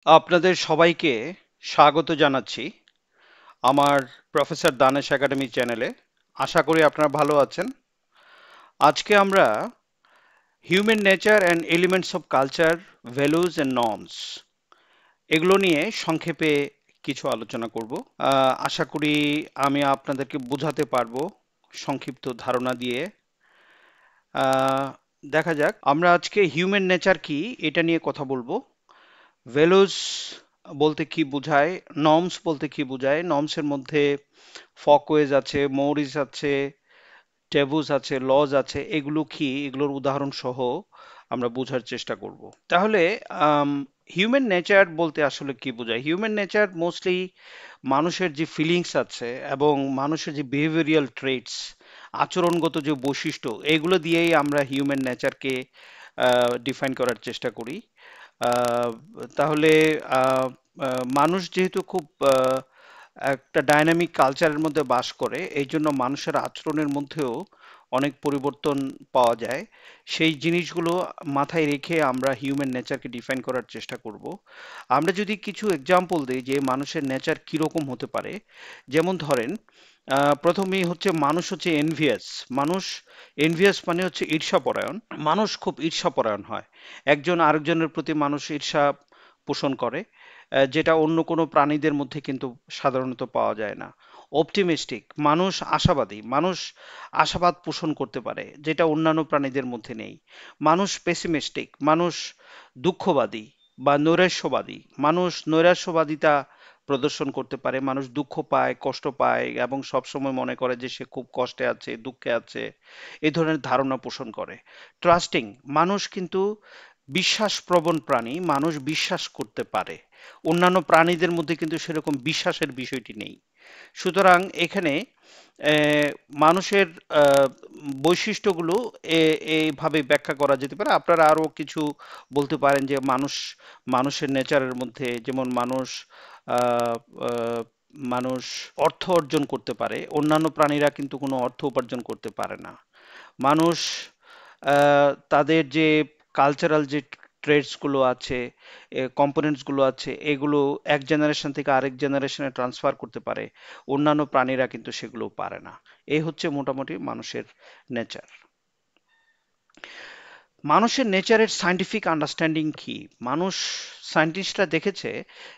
আপনাদের সবাইকে স্বাগত জানাচ্ছি আমার প্রফেসর দানেশ একাডেমি চ্যানেলে। আশা করি আপনারা ভালো আছেন। আজকে আমরা human nature and elements of culture, values and norms এগুলো নিয়ে সংক্ষেপে কিছু আলোচনা করব। আশা করি আমি আপনাদেরকে বোঝাতে পারবো সংক্ষিপ্ত ধারণা দিয়ে। আহ, দেখা যাক, আমরা আজকে হিউম্যান নেচার কি এটা নিয়ে কথা বলবো। ভ্যালুস বলতে কি বোঝায়, নর্মস বলতে কি বোঝায়, নর্মসের মধ্যে ফকওয়েজ আছে, মৌরিস আছে, ট্যাবুস আছে, লজ আছে, এগুলো কি, এগুলোর উদাহরণ সহ আমরা বোঝার চেষ্টা করব। তাহলে হিউম্যান নেচার বলতে আসলে কি বোঝায়? হিউম্যান নেচার মোস্টলি মানুষের যে ফিলিংস আছে এবং মানুষের যে বিহেভিয়ারাল ট্রেটস, আচরণগত যে বৈশিষ্ট্য, এগুলো দিয়েই আমরা হিউম্যান নেচারকে ডিফাইন করার চেষ্টা করি। আহ, তাহলে আহ, মানুষ যেহেতু খুব একটা ডাইনামিক কালচারের মধ্যে বাস করে, এই জন্য মানুষের আচরণের মধ্যেও অনেক পরিবর্তন পাওয়া যায়। সেই জিনিসগুলো মাথায় রেখে আমরা হিউম্যান নেচারকে ডিফাইন করার চেষ্টা করব। আমরা যদি কিছু এক্সাম্পল দিই যে মানুষের নেচার কিরকম হতে পারে, যেমন ধরেন, প্রথমেই হচ্ছে মানুষ হচ্ছে এনভিয়াস। মানুষ এনভিয়াস মানে হচ্ছে ঈর্ষাপরায়ণ। মানুষ খুব ঈর্ষাপরায়ণ হয়, একজন আরেকজনের প্রতি মানুষ ঈর্ষা পোষণ করে, যেটা অন্য কোনো প্রাণীদের মধ্যে কিন্তু সাধারণত পাওয়া যায় না। অপটিমিস্টিক, মানুষ আশাবাদী, মানুষ আশাবাদ পোষণ করতে পারে, যেটা অন্যান্য প্রাণীদের মধ্যে নেই। মানুষ পেসিমিস্টিক, মানুষ দুঃখবাদী বা নৈরাশ্যবাদী, মানুষ নৈরাশ্যবাদিতা প্রদর্শন করতে পারে, মানুষ দুঃখ পায়, কষ্ট পায় এবং সবসময় মনে করে যে সে খুব কষ্টে আছে, দুঃখে আছে, এই ধরনের ধারণা পোষণ করে। ট্রাস্টিং, মানুষ কিন্তু বিশ্বাসপ্রবণ প্রাণী, মানুষ বিশ্বাস করতে পারে। অন্যান্য প্রাণীদের মধ্যে কিন্তু সেরকম বিশ্বাসের বিষয়টি নেই। সুতরাং এখানে মানুষের বৈশিষ্ট্যগুলো এইভাবে ব্যাখ্যা করা যেতে পারে। আপনারা আরো কিছু বলতে পারেন যে মানুষের নেচারের মধ্যে, যেমন আহ, আহ, মানুষ অর্থ অর্জন করতে পারে, অন্যান্য প্রাণীরা কিন্তু কোনো অর্থ উপার্জন করতে পারে না। মানুষ তাদের যে কালচারাল যে ট্রেডস গুলো আছে, কম্পোনেন্টস গুলো আছে, এগুলো এক জেনারেশন থেকে আরেক জেনারেশনে ট্রান্সফার করতে পারে। অন্যান্য প্রাণীরা কিন্তু সেগুলো পারে না। এই হচ্ছে মোটামুটি মানুষের নেচার। মানুষের নেচারের সায়েন্টিফিক আন্ডারস্ট্যান্ডিং কি? মানুষ, সায়েন্টিস্টরা দেখেছে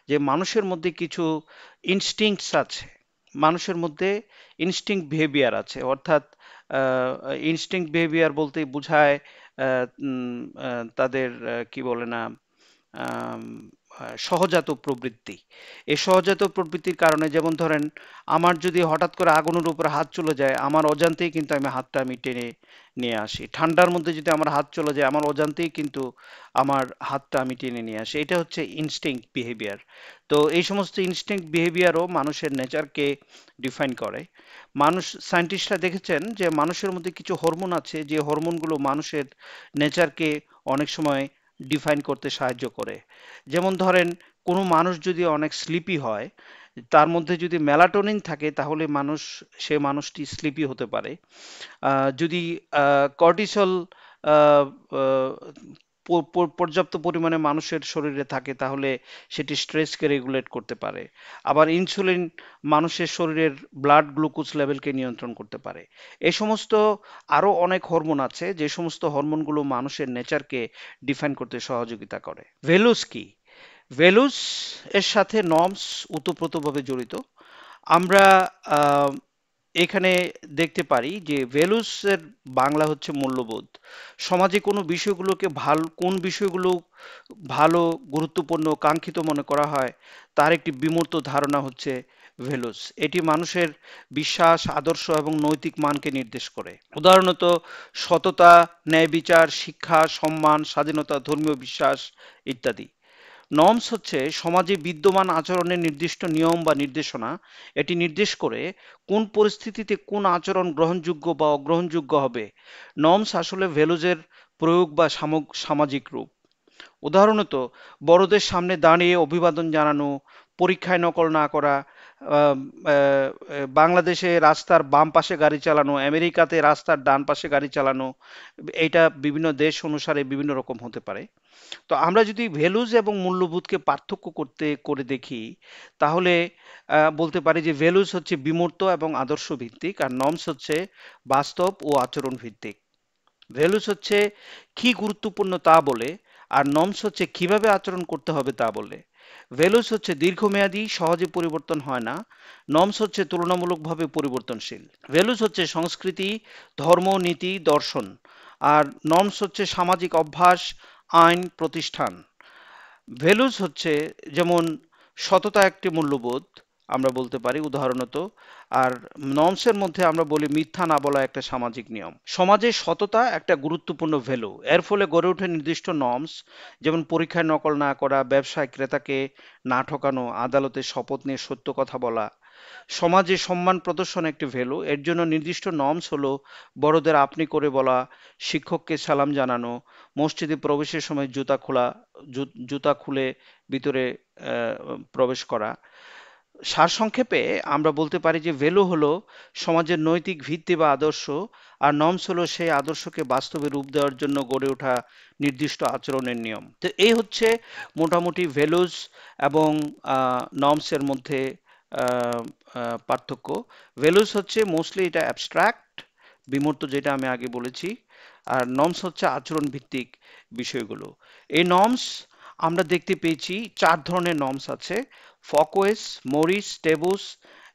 যে মানুষের মধ্যে কিছু ইনস্টিংক্টস আছে। মানুষের মধ্যে ইনস্টিংক্ট বিহেভিয়ার আছে, অর্থাৎ ইনস্টিংক্ট বিহেভিয়ার বলতে বোঝায় তাদের কি বলে না, আম, সহজাত প্রবৃত্তি। এই সহজাত প্রবৃত্তির কারণে, যেমন ধরেন, আমার যদি হঠাৎ করে আগুনের উপরে হাত চলে যায়, আমার অজান্তেই কিন্তু আমি হাতটা টেনে নিয়ে আসি। ঠান্ডার মধ্যে যদি আমার হাত চলে যায়, আমার অজান্তেই কিন্তু আমার হাতটা আমি টেনে নিয়ে আসি। এটা হচ্ছে ইনস্টিংক্ট বিহেভিয়ার। তো এই সমস্ত ইনস্টিংক্ট বিহেভিয়ারও মানুষের নেচারকে ডিফাইন করে। সায়েন্টিস্টরা দেখেছেন যে মানুষের মধ্যে কিছু হরমোন আছে, যে হরমোনগুলো মানুষের নেচারকে অনেক সময় ডিফাইন করতে সাহায্য করে। যেমন ধরেন, কোনো মানুষ যদি অনেক স্লিপি হয়, তার মধ্যে যদি মেলাটোনিন থাকে, তাহলে সে মানুষটি স্লিপি হতে পারে। যদি কর্টিসল পর্যাপ্ত পরিমাণে মানুষের শরীরে থাকে, তাহলে সেটি স্ট্রেসকে রেগুলেট করতে পারে। আবার ইনসুলিন মানুষের শরীরের ব্লাড গ্লুকোজ লেভেলকে নিয়ন্ত্রণ করতে পারে। এই সমস্ত আরো অনেক হরমোন আছে, যে সমস্ত হরমোনগুলো মানুষের নেচারকে ডিফাইন করতে সহযোগিতা করে। ভ্যালুস কি? ভ্যালুস এর সাথে নর্মস ওতপ্রোতভাবে জড়িত। আমরা আহ, এখানে দেখতে পারি যে ভ্যালুস এর বাংলা হচ্ছে মূল্যবোধ। সমাজে কোনো বিষয়গুলোকে কোন বিষয়গুলো ভালো, গুরুত্বপূর্ণ, কাঙ্ক্ষিত মনে করা হয়, তার একটি বিমূর্ত ধারণা হচ্ছে ভ্যালুস। এটি মানুষের বিশ্বাস, আদর্শ এবং নৈতিক মানকে নির্দেশ করে। উদাহরণত সততা, ন্যায় বিচার, শিক্ষা, সম্মান, স্বাধীনতা, ধর্মীয় বিশ্বাস ইত্যাদি। নর্মস হচ্ছে সমাজে বিদ্যমান আচরণের নির্দিষ্ট নিয়ম বা নির্দেশনা। এটি নির্দেশ করে কোন পরিস্থিতিতে কোন আচরণ গ্রহণযোগ্য বা অগ্রহণযোগ্য হবে। নর্মস আসলে ভ্যালুজের প্রয়োগ বা সামাজিক রূপ। উদাহরণত বড়দের সামনে দাঁড়িয়ে অভিবাদন জানানো, পরীক্ষায় নকল না করা, আম, আহ, বাংলাদেশে রাস্তার বাম পাশে গাড়ি চালানো, আমেরিকাতে রাস্তার ডান পাশে গাড়ি চালানো, এটা বিভিন্ন দেশ অনুসারে বিভিন্ন রকম হতে পারে। তো আমরা যদি ভ্যালুজ এবং মূল্যবোধকে পার্থক্য করে দেখি, তাহলে বলতে পারি যে ভ্যালুজ হচ্ছে বিমূর্ত এবং আদর্শ ভিত্তিক, আর নর্মস হচ্ছে বাস্তব ও আচরণ ভিত্তিক। ভ্যালুস হচ্ছে কি গুরুত্বপূর্ণ তা বলে, আর নর্মস হচ্ছে কিভাবে আচরণ করতে হবে তা বলে। ভ্যালুস হচ্ছে দীর্ঘমেয়াদী, সহজে পরিবর্তন হয় না। নর্মস হচ্ছে তুলনামূলকভাবে পরিবর্তনশীল। ভ্যালুস হচ্ছে সংস্কৃতি, ধর্ম, নীতি, দর্শন। আর নর্মস হচ্ছে সামাজিক অভ্যাস, আইন, প্রতিষ্ঠান। ভ্যালুস হচ্ছে যেমন সততা একটি মূল্যবোধ, আমরা বলতে পারি উদাহরণত। আর নর্মসের মধ্যে আমরা বলি মিথ্যা না বলা একটা সামাজিক নিয়ম। সমাজে সততা একটা গুরুত্বপূর্ণ ভ্যালু, এর ফলে গড়ে ওঠে নির্দিষ্ট নর্মস, যেমন পরীক্ষায় নকল না করা, ব্যবসায় ক্রেতাকে না ঠকানো, আদালতে শপথ নিয়ে সত্য কথা বলা। সমাজে সম্মান প্রদর্শন একটি ভ্যালু, এর জন্য নির্দিষ্ট নর্মস হলো বড়দের আপনি করে বলা, শিক্ষককে সালাম জানানো, মসজিদে প্রবেশের সময় জুতা খুলে ভিতরে প্রবেশ করা। সারসংক্ষেপে আমরা বলতে পারি যে ভ্যালু হলো সমাজের নৈতিক ভিত্তি বা আদর্শ, আর নর্মস হলো সেই আদর্শকে বাস্তবে রূপ দেওয়ার জন্য গড়ে ওঠা নির্দিষ্ট আচরণের নিয়ম। তো এই হচ্ছে মোটামুটি ভ্যালুস এবং নর্মসের মধ্যে পার্থক্য। ভ্যালুস হচ্ছে মোস্টলি এটা অ্যাবস্ট্রাক্ট, বিমূর্ত, যেটা আমি আগে বলেছি। আর নর্মস হচ্ছে আচরণ ভিত্তিক বিষয়গুলো। এই নর্মস আমরা দেখতে পেয়েছি চার ধরনের নর্মস আছে: ফকওয়েস, মরিস, টেবুস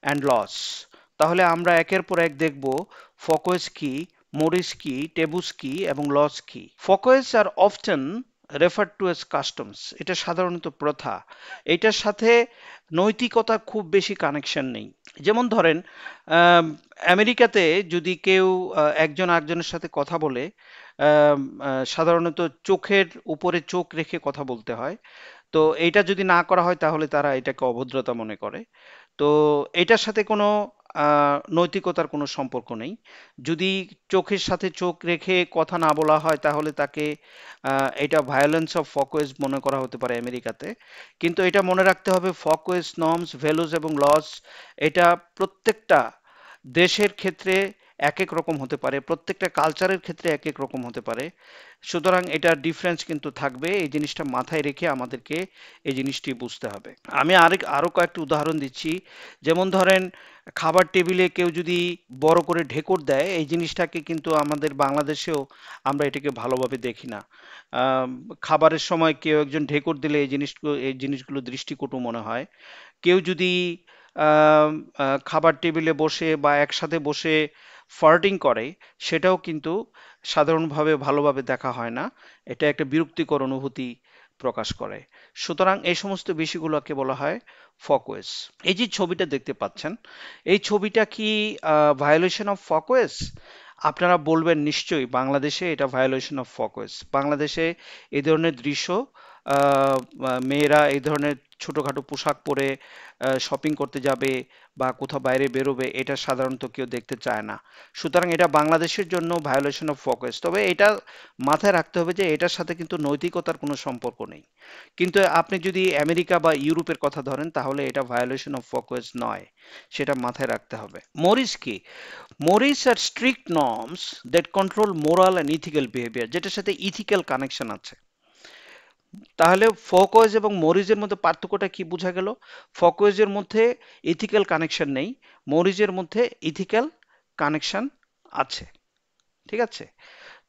অ্যান্ড লস। তাহলে আমরা একের পর এক দেখব ফকওয়েস কি, মরিস কি, টেবুস কি এবং লস কি। ফকওয়েস আর often refer to as customs, এটা সাধারণত প্রথা। এটার সাথে নৈতিকতার খুব বেশি কানেকশন নেই। যেমন ধরেন আম, আমেরিকাতে যদি কেউ একজন আরেকজনের সাথে কথা বলে, সাধারণত চোখের উপরে চোখ রেখে কথা বলতে হয়। তো এইটা যদি না করা হয় তাহলে তারা এটাকে অভদ্রতা মনে করে। তো এটার সাথে কোনো নৈতিকতার কোনো সম্পর্ক নেই। যদি চোখের সাথে চোখ রেখে কথা না বলা হয় তাহলে তাকে এটা ভায়োলেন্স অফ ফকওয়েজ মনে করা হতে পারে আমেরিকাতে। কিন্তু এটা মনে রাখতে হবে, ফকওয়েজ, নর্মস, ভ্যালুজ এবং লস এটা প্রত্যেকটা দেশের ক্ষেত্রে এক এক রকম হতে পারে, প্রত্যেকটা কালচারের ক্ষেত্রে এক এক রকম হতে পারে। সুতরাং এটার ডিফারেন্স কিন্তু থাকবে, এই জিনিসটা মাথায় রেখে আমাদেরকে এই জিনিসটি বুঝতে হবে। আমি আরো কয়েকটি উদাহরণ দিচ্ছি। যেমন ধরেন খাবার টেবিলে কেউ যদি বড় করে ঢেকুর দেয়, এই জিনিসটাকে কিন্তু আমাদের বাংলাদেশেও আমরা এটাকে ভালোভাবে দেখি না। আম, খাবারের সময় কেউ একজন ঢেকুর দিলে এই জিনিসগুলো দৃষ্টিকটু মনে হয়। কেউ যদি আম, খাবার টেবিলে বসে বা একসাথে বসে ফার্টিং করে, সেটাও কিন্তু সাধারণভাবে ভালোভাবে দেখা হয় না। এটা একটা বিরক্তিকর অনুভূতি প্রকাশ করে। সুতরাং এই সমস্ত বিষয়গুলোকে বলা হয় ফকওয়েস। এই যে ছবিটা দেখতে পাচ্ছেন, এই ছবিটা কি ভায়োলেশন অফ ফকওয়েস? আপনারা বলবেন নিশ্চয়ই বাংলাদেশে এটা ভায়োলেশন অফ ফকওয়েস। বাংলাদেশে এই ধরনের দৃশ্য, মেয়েরা এই ধরনের ছোটখাটো পোশাক পরে শপিং করতে যাবে বা কোথাও বাইরে বেরোবে, এটা সাধারণত কেউ দেখতে চায় না। সুতরাং এটা বাংলাদেশের জন্য ভায়োলেশন অফ ফোকাস। তবে এটা মাথায় রাখতে হবে যে এটার সাথে কিন্তু নৈতিকতার কোনো সম্পর্ক নেই। কিন্তু আপনি যদি আমেরিকা বা ইউরোপের কথা ধরেন তাহলে এটা ভায়োলেশন অফ ফোকাস নয়, সেটা মাথায় রাখতে হবে। মরিস কি? Mores are strict norms that control moral and ethical behaviour, যেটার সাথে ইথিক্যাল কানেকশন আছে। তাহলে ফোকওয়েজ এবং মরিজের মধ্যে পার্থক্যটা কি বোঝা গেল? ফোকওয়েজের মধ্যে ইথিক্যাল কানেকশন নেই, মরিজের মধ্যে ইথিক্যাল কানেকশন আছে। ঠিক আছে?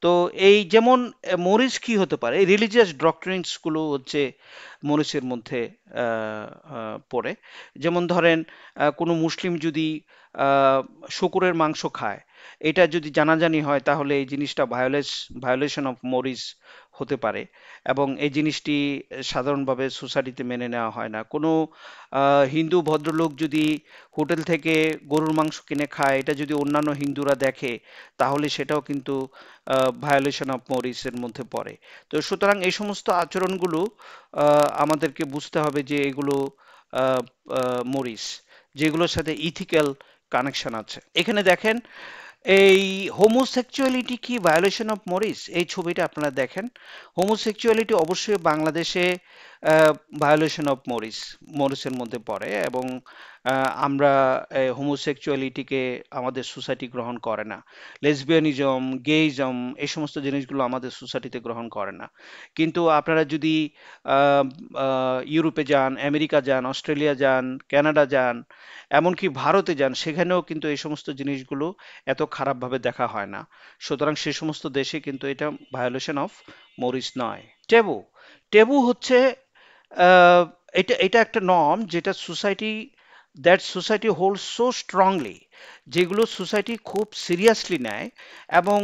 তো এই যেমন মরিচ কি হতে পারে, রিলিজিয়াস ডক্ট্রিনস গুলো হচ্ছে মরিচের মধ্যে পড়ে। যেমন ধরেন কোনো মুসলিম যদি আহ, শূকরের মাংস খায়, এটা যদি জানাজানি হয় তাহলে এই জিনিসটা ভায়োলেশন অফ মরিচ হতে পারে। এবং এই জিনিসটি সাধারণভাবে সোসাইটিতে মেনে নেওয়া হয় না। কোনো হিন্দু ভদ্রলোক যদি হোটেল থেকে গরুর মাংস কিনে খায়, এটা যদি অন্যান্য হিন্দুরা দেখে তাহলে সেটাও কিন্তু ভায়োলেশন অফ মরিসের মধ্যে পড়ে। তো সুতরাং এই সমস্ত আচরণগুলো আমাদেরকে বুঝতে হবে যে এগুলো আহ, মরিস, যেগুলোর সাথে ইথিক্যাল কানেকশন আছে। এখানে দেখেন এই হোমোসেক্সুয়ালিটি কি ভায়োলেশন অফ মরিস? এই ছবিটা আপনারা দেখেন। হোমোসেক্সুয়ালিটি অবশ্যই বাংলাদেশে ভায়োলেশন অফ মরিসের মধ্যে পড়ে, এবং আমরা হোমোসেক্সুয়ালিটিকে আমাদের সোসাইটি গ্রহণ করে না, লেসবিয়ানিজম, গেইজম, এই সমস্ত জিনিসগুলো আমাদের সোসাইটিতে গ্রহণ করে না। কিন্তু আপনারা যদি আহ, ইউরোপে যান, আমেরিকা যান, অস্ট্রেলিয়া যান, কানাডা যান, এমনকি ভারতে যান, সেখানেও কিন্তু এই সমস্ত জিনিসগুলো এত খারাপভাবে দেখা হয় না। সুতরাং সে সমস্ত দেশে কিন্তু এটা ভায়োলেশন অফ মরিস নয়। টেবু টেবু হচ্ছে আহ, এটা একটা নর্ম যেটা সোসাইটি হোল্ড সো স্ট্রংলি, যেগুলো সোসাইটি খুব সিরিয়াসলি নেয়, এবং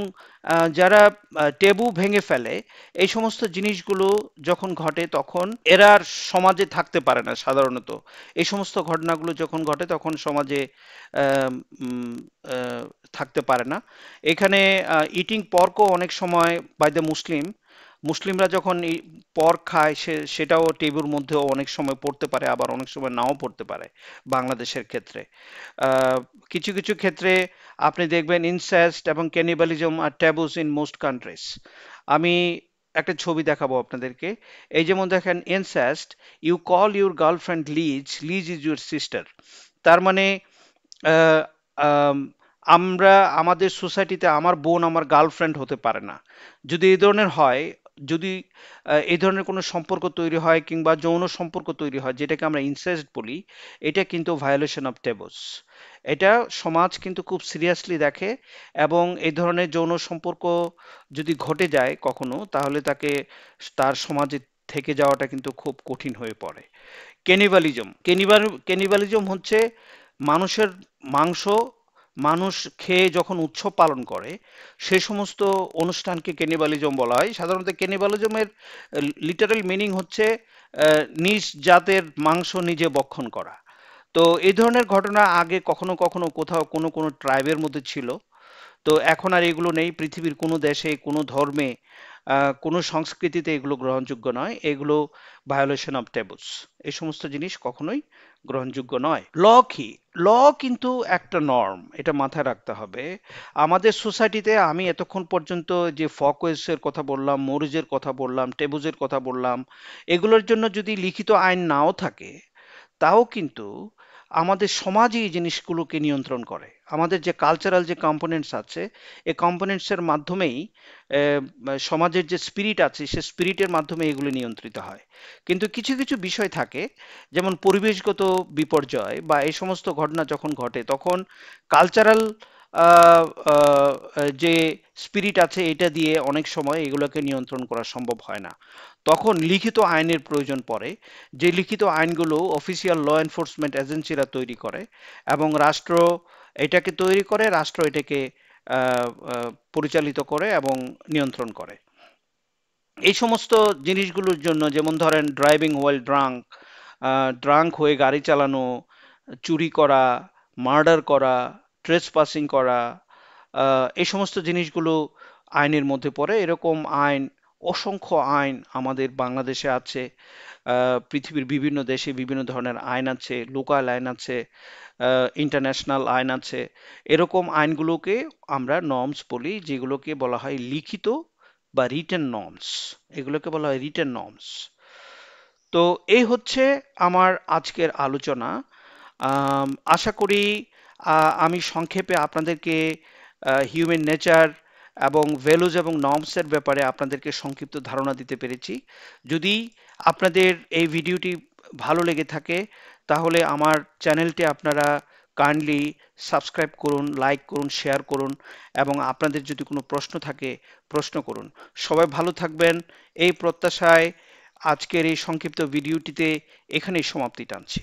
যারা টেবু ভেঙে ফেলে, এই সমস্ত জিনিসগুলো যখন ঘটে তখন এরা আর সমাজে থাকতে পারে না সাধারণত। এই সমস্ত ঘটনাগুলো যখন ঘটে তখন সমাজে আহ, উম, আহ, থাকতে পারে না। এখানে ইটিং পর্কও অনেক সময় বাই দ্য মুসলিমরা যখন এই পর্ক খায়, সেটাও টেবুর মধ্যেও অনেক সময় পড়তে পারে, আবার অনেক সময় নাও পড়তে পারে বাংলাদেশের ক্ষেত্রে। আহ, কিছু কিছু ক্ষেত্রে আপনি দেখবেন ইনসেস্ট এবং ক্যানিবালিজম আর ট্যাবুস ইন মোস্ট কান্ট্রিজ। আমি একটা ছবি দেখাবো আপনাদেরকে। এই যেমন দেখেন, incest, you call your girlfriend Liz is your sister. তার মানে আহ, আম, আমরা আমাদের সোসাইটিতে আমার বোন আমার গার্লফ্রেন্ড হতে পারে না। যদি এই ধরনের হয়, যদি এই ধরনের কোনো সম্পর্ক তৈরি হয় কিংবা যৌন সম্পর্ক তৈরি হয়, যেটাকে আমরা ইনসেস্ট বলি, এটা কিন্তু ভায়োলেশন অফ টেবুস। এটা সমাজ কিন্তু খুব সিরিয়াসলি দেখে, এবং এই ধরনের যৌন সম্পর্ক যদি ঘটে যায় কখনো, তাহলে তার সমাজে থেকে যাওয়াটা কিন্তু খুব কঠিন হয়ে পড়ে। ক্যানিবালিজম হচ্ছে মানুষের মাংস মানুষ খেয়ে যখন উৎসব পালন করে, সে সমস্ত অনুষ্ঠানকে ক্যানিবালিজম বলা হয়। সাধারণত ক্যানিবালিজমের লিটারাল মিনিং হচ্ছে নিজ জাতের মাংস নিজে ভক্ষণ করা। তো এই ধরনের ঘটনা আগে কখনো কখনো কোথাও কোনো কোনো ট্রাইবের মধ্যে ছিল। তো এখন আর এগুলো নেই। পৃথিবীর কোনো দেশে, কোনো ধর্মে, কোনো সংস্কৃতিতে এগুলো গ্রহণযোগ্য নয়। এগুলো ভায়োলেশন অফ ট্যাবুস। এই সমস্ত জিনিস কখনোই গ্রহণযোগ্য নয়। কি? ল কিন্তু একটা নর্ম, এটা মাথায় রাখতে হবে। আমাদের সোসাইটিতে আমি এতক্ষণ পর্যন্ত যে ফকওয়েসের কথা বললাম, মরিজের কথা বললাম, টেবুজের কথা বললাম, এগুলোর জন্য যদি লিখিত আইন নাও থাকে, তাও কিন্তু আমাদের সমাজই এই জিনিসগুলোকে নিয়ন্ত্রণ করে। আমাদের যে কালচারাল যে কম্পোনেন্টস আছে, এই কম্পোনেন্টসের মাধ্যমেই সমাজের যে স্পিরিট আছে, সে স্পিরিটের মাধ্যমে এগুলো নিয়ন্ত্রিত হয়। কিন্তু কিছু কিছু বিষয় থাকে, যেমন পরিবেশগত বিপর্যয় বা এই সমস্ত ঘটনা যখন ঘটে, তখন কালচারাল যে স্পিরিট আছে, এটা দিয়ে অনেক সময় এগুলোকে নিয়ন্ত্রণ করা সম্ভব হয় না। তখন লিখিত আইনের প্রয়োজন পড়ে, যে লিখিত আইনগুলো অফিসিয়াল ল এনফোর্সমেন্ট এজেন্সিরা তৈরি করে, এবং রাষ্ট্র এটাকে তৈরি করে, রাষ্ট্র এটাকে পরিচালিত করে এবং নিয়ন্ত্রণ করে। এই সমস্ত জিনিসগুলোর জন্য, যেমন ধরেন ড্রাইভিং ওয়াইল ড্রাঙ্ক হয়ে গাড়ি চালানো, চুরি করা, মার্ডার করা, ট্রেসপাসিং করা, এই সমস্ত জিনিসগুলো আইনের মধ্যে পড়ে। এরকম আইন, অসংখ্য আইন আমাদের বাংলাদেশে আছে। পৃথিবীর বিভিন্ন দেশে বিভিন্ন ধরনের আইন আছে, লোকাল আইন আছে, ইন্টারন্যাশনাল আইন আছে। এরকম আইনগুলোকে আমরা নর্মস বলি, যেগুলোকে বলা হয় লিখিত বা রিটেন নর্মস। এগুলোকে বলা হয় রিটেন নর্মস। তো এই হচ্ছে আমার আজকের আলোচনা। আশা করি আমি সংক্ষেপে আপনাদেরকে হিউম্যান নেচার এবং ভ্যালুজ এবং নর্মসের ব্যাপারে আপনাদেরকে সংক্ষিপ্ত ধারণা দিতে পেরেছি। যদি আপনাদের এই ভিডিওটি ভালো লেগে থাকে, তাহলে আমার চ্যানেলটি আপনারা কাইন্ডলি সাবস্ক্রাইব করুন, লাইক করুন, শেয়ার করুন, এবং আপনাদের যদি কোনো প্রশ্ন থাকে, প্রশ্ন করুন। সবাই ভালো থাকবেন, এই প্রত্যাশায় আজকের এই সংক্ষিপ্ত ভিডিওটিতে এখানেই সমাপ্তি টানছি।